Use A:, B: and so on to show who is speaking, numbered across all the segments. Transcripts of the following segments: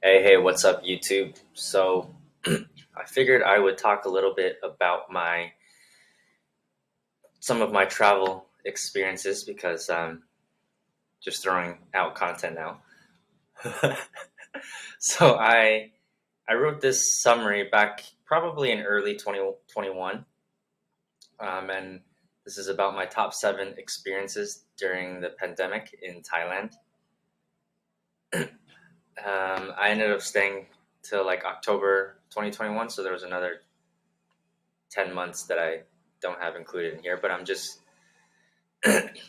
A: Hey, what's up, YouTube? So, I figured I would talk a little bit about my some of my travel experiences because I'm just throwing out content now. So I wrote this summary back probably in early 2021, and this is about my top 7 experiences during the pandemic in Thailand. I ended up staying till like October 2021, so there was another 10 months that I don't have included in here, but I'm just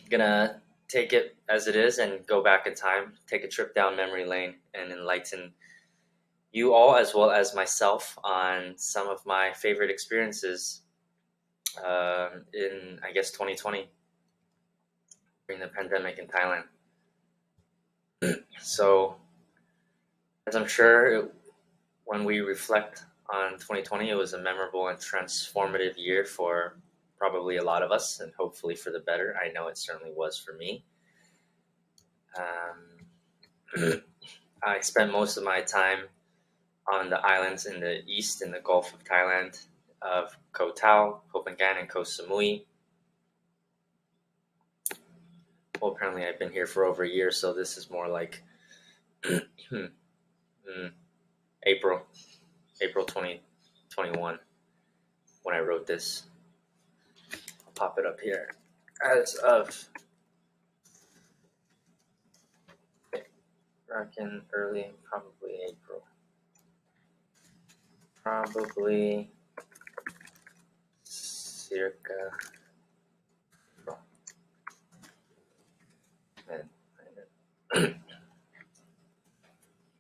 A: gonna take it as it is and go back in time, take a trip down memory lane, and enlighten you all as well as myself on some of my favorite experiences in, I guess, 2020 during the pandemic in Thailand. So, as I'm sure when we reflect on 2020, it was a memorable and transformative year for probably a lot of us, and hopefully for the better. I know it certainly was for me. I spent most of my time on the islands in the east in the Gulf of Thailand of Koh Tao, Koh Phangan, and Koh Samui. Well, apparently I've been here for over a year, so this is more like April, April 2021 when I wrote this. I'll pop it up here. As of back in early, probably April. Probably circa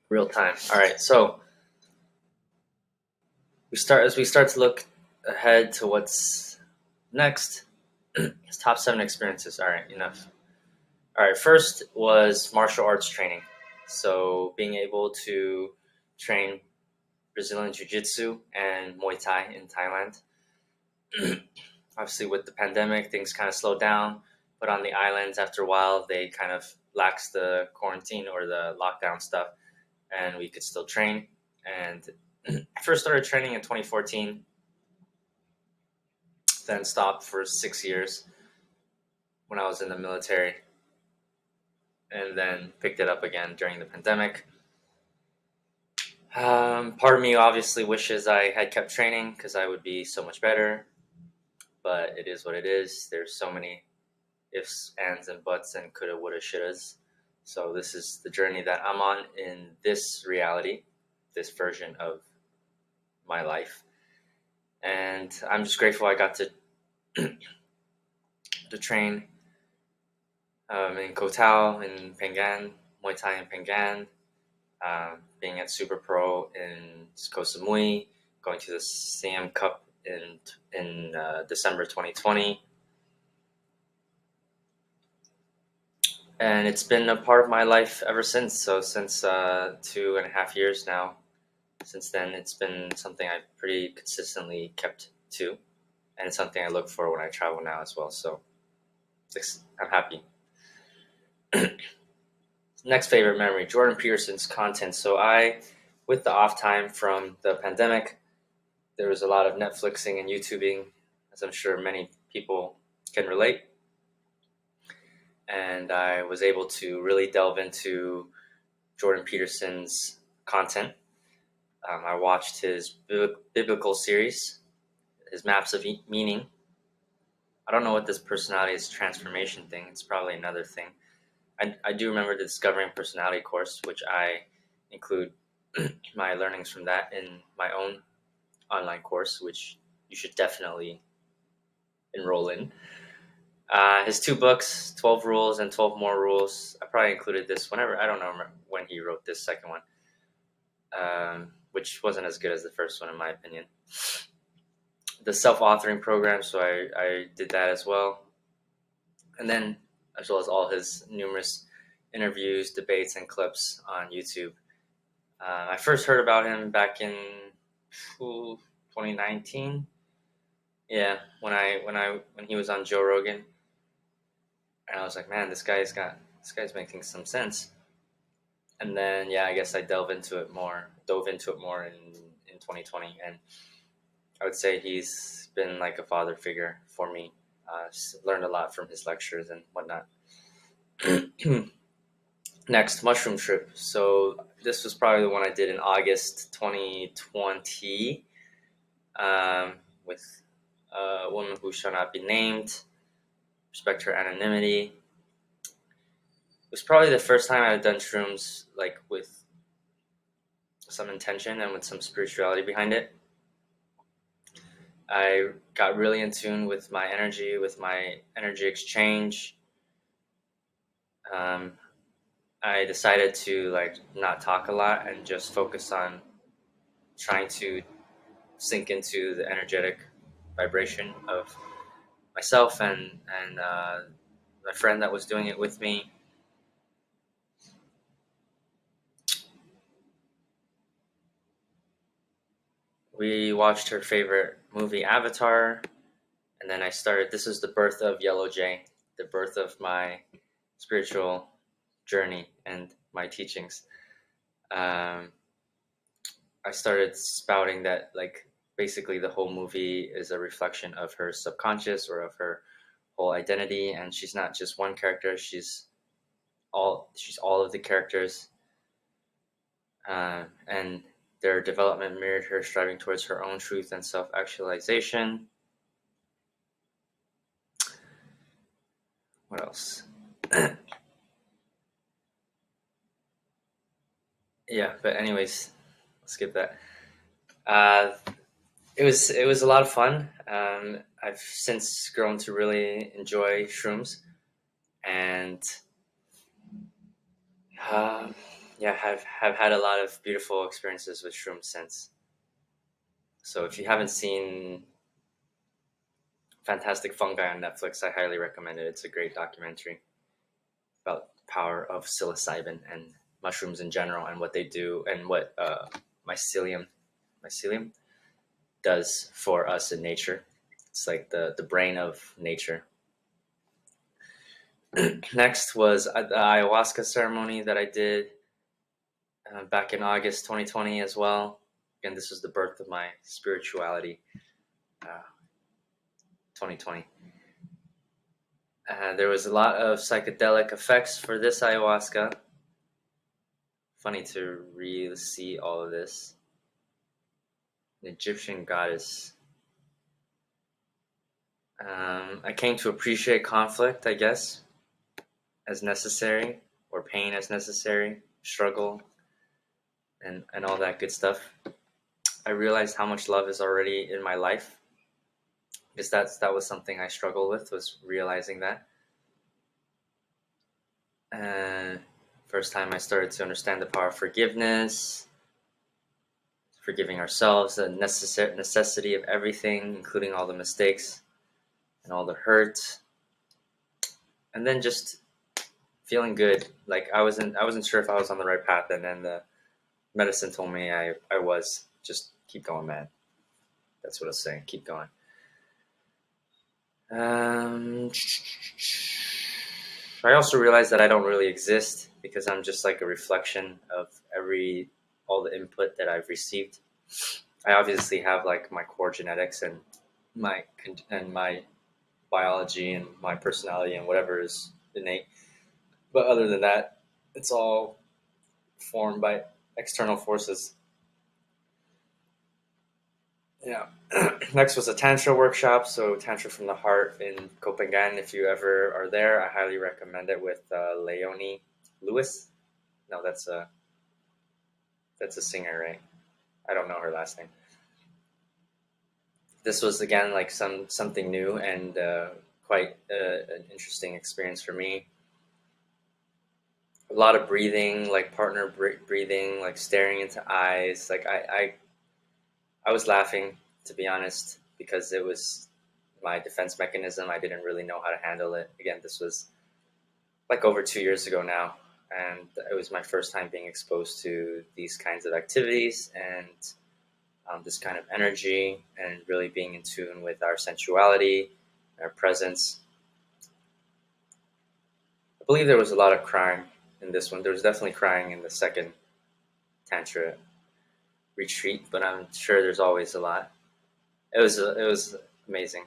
A: real time. All right, so we start to look ahead to what's next. It's top 7 experiences. All right, enough. All right, first was martial arts training. So being able to train Brazilian Jiu Jitsu and Muay Thai in Thailand. Obviously, with the pandemic, things kind of slowed down. But on the islands, after a while, they kind of laxed the quarantine or the lockdown stuff, and we could still train. And I first started training in 2014, then stopped for 6 years when I was in the military, and then picked it up again during the pandemic. Part of me obviously wishes I had kept training because I would be so much better, but it is what it is. There's so many ifs, ands, and buts, and coulda, woulda, shouldas. So this is the journey that I'm on in this reality, this version of my life, and I'm just grateful I got to to train in Koh Tao, in Phangan, Muay Thai in Phangan, being at Super Pro in Koh Samui, going to the Siam Cup in December 2020. And it's been a part of my life ever since. So since 2.5 years now, since then, it's been something I've pretty consistently kept to, and it's something I look for when I travel now as well. So I'm happy. Next favorite memory, Jordan Peterson's content. So with the off time from the pandemic, there was a lot of Netflixing and YouTubing, as I'm sure many people can relate. And I was able to really delve into Jordan Peterson's content. I watched his biblical series, his Maps of Meaning. I don't know what this personality transformation thing. It's probably another thing. I do remember the Discovering Personality course, which I include my learnings from that in my own online course, which you should definitely enroll in. His 2 books, 12 Rules and 12 More Rules. I probably included this whenever, I don't know when he wrote this second one, which wasn't as good as the first one, in my opinion. The self-authoring program, so I did that as well. And then, as well as all his numerous interviews, debates, and clips on YouTube. I first heard about him back in 2019. Yeah, when he was on Joe Rogan, and I was like, man, this guy's making some sense. And then yeah, I guess I dove into it more in 2020, and I would say he's been like a father figure for me. Learned a lot from his lectures and whatnot. Next, mushroom trip. So this was probably the one I did in August 2020, um, with a woman who shall not be named. Respect her anonymity. It was probably the first time I had done shrooms like with some intention and with some spirituality behind it. I got really in tune with my energy exchange. Um, I decided to like not talk a lot and just focus on trying to sink into the energetic vibration of myself and my friend that was doing it with me. We watched her favorite movie, Avatar, and then I started. This is the birth of Yellow J, the birth of my spiritual journey and my teachings. Um, I started spouting that like basically the whole movie is a reflection of her subconscious or of her whole identity, and she's not just one character. She's all of the characters, and their development mirrored her striving towards her own truth and self-actualization. What else? Yeah, but anyways, I'll skip that. Uh, it was a lot of fun. I've since grown to really enjoy shrooms, and uh, yeah, have had a lot of beautiful experiences with shrooms since. So if you haven't seen Fantastic Fungi on Netflix, I highly recommend it. It's a great documentary about the power of psilocybin and mushrooms in general and what they do and what mycelium does for us in nature. It's like the brain of nature. Next was the ayahuasca ceremony that I did back in August 2020 as well. Again, this was the birth of my spirituality, 2020. There was a lot of psychedelic effects for this ayahuasca. Funny to really see all of this. An Egyptian goddess. I came to appreciate conflict, I guess, as necessary, or pain as necessary, struggle, and all that good stuff. I realized how much love is already in my life, because that was something I struggled with, was realizing that. And first time I started to understand the power of forgiveness, forgiving ourselves, the necessity of everything, including all the mistakes and all the hurt, and then just feeling good. Like I wasn't sure if I was on the right path, and then the medicine told me I was. Just keep going, man. That's what I was saying. Keep going. Um, I also realized that I don't really exist because I'm just like a reflection of all the input that I've received. I obviously have like my core genetics and my biology and my personality and whatever is innate. But other than that, it's all formed by external forces. Yeah. Next was a Tantra workshop. So Tantra from the Heart in Copenhagen. If you ever are there, I highly recommend it with Leonie Lewis. No, that's a singer, right? I don't know her last name. This was again like something new and quite an interesting experience for me. A lot of breathing, like partner breathing, like staring into eyes. Like I was laughing, to be honest, because it was my defense mechanism. I didn't really know how to handle it. Again, this was like over 2 years ago now, and it was my first time being exposed to these kinds of activities and this kind of energy, and really being in tune with our sensuality, our presence. I believe there was a lot of crying in this one. There was definitely crying in the second Tantra retreat, but I'm sure there's always a lot. It was amazing,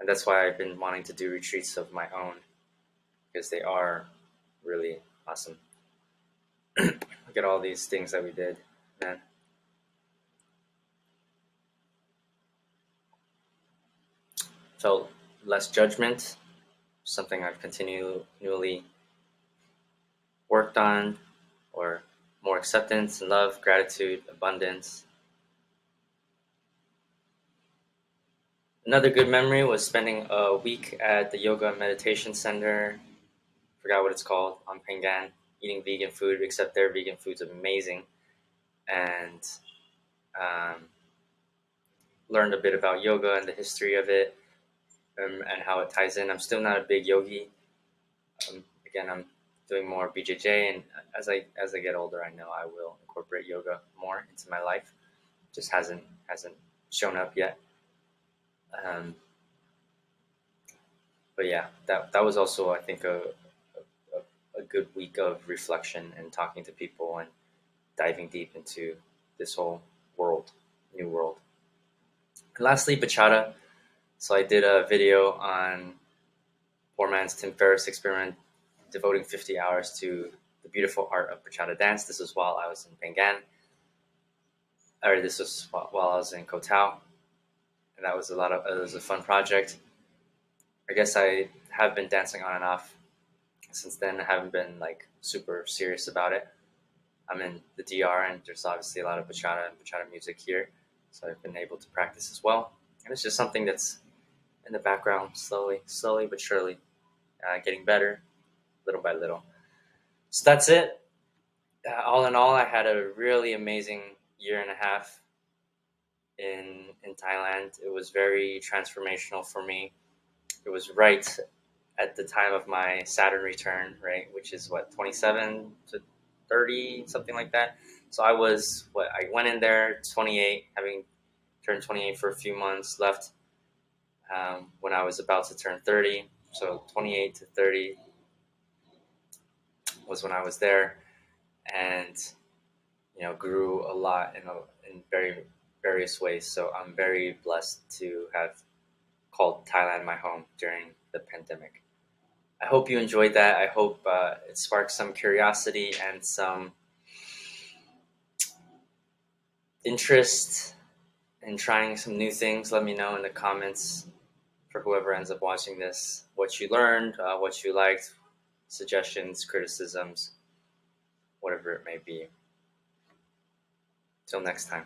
A: and that's why I've been wanting to do retreats of my own because they are really awesome. Look at all these things that we did, man. Felt less judgment, something I've continually worked on, or more acceptance and love, gratitude, abundance. Another good memory was spending a week at the yoga and meditation center. Forgot what it's called, on Pengan, eating vegan food, except their vegan food's amazing. And um, learned a bit about yoga and the history of it, and how it ties in. I'm still not a big yogi. Again, I'm doing more BJJ, and as I get older, I know I will incorporate yoga more into my life. Just hasn't shown up yet. Um, but yeah, that was also, I think, a good week of reflection and talking to people and diving deep into this whole world, new world. And lastly, bachata. So I did a video on poor man's Tim Ferriss experiment, devoting 50 hours to the beautiful art of bachata dance. This was while I was in Pengan, or this was while I was in Koh Tao, and it was a fun project. I guess I have been dancing on and off since then. I haven't been like super serious about it. I'm in the DR, and there's obviously a lot of bachata and bachata music here, so I've been able to practice as well. And it's just something that's in the background, slowly but surely, getting better, little by little. So that's it. All in all, I had a really amazing year and a half in Thailand. It was very transformational for me. It was right at the time of my Saturn return, right, which is what, 27 to 30, something like that. So I went in there 28, having turned 28 for a few months, left when I was about to turn 30. So 28 to 30 was when I was there, and grew a lot in very various ways. So I'm very blessed to have called Thailand my home during the pandemic. I hope you enjoyed that. I hope it sparked some curiosity and some interest in trying some new things. Let me know in the comments, for whoever ends up watching this, what you learned, what you liked, suggestions, criticisms, whatever it may be. Till next time.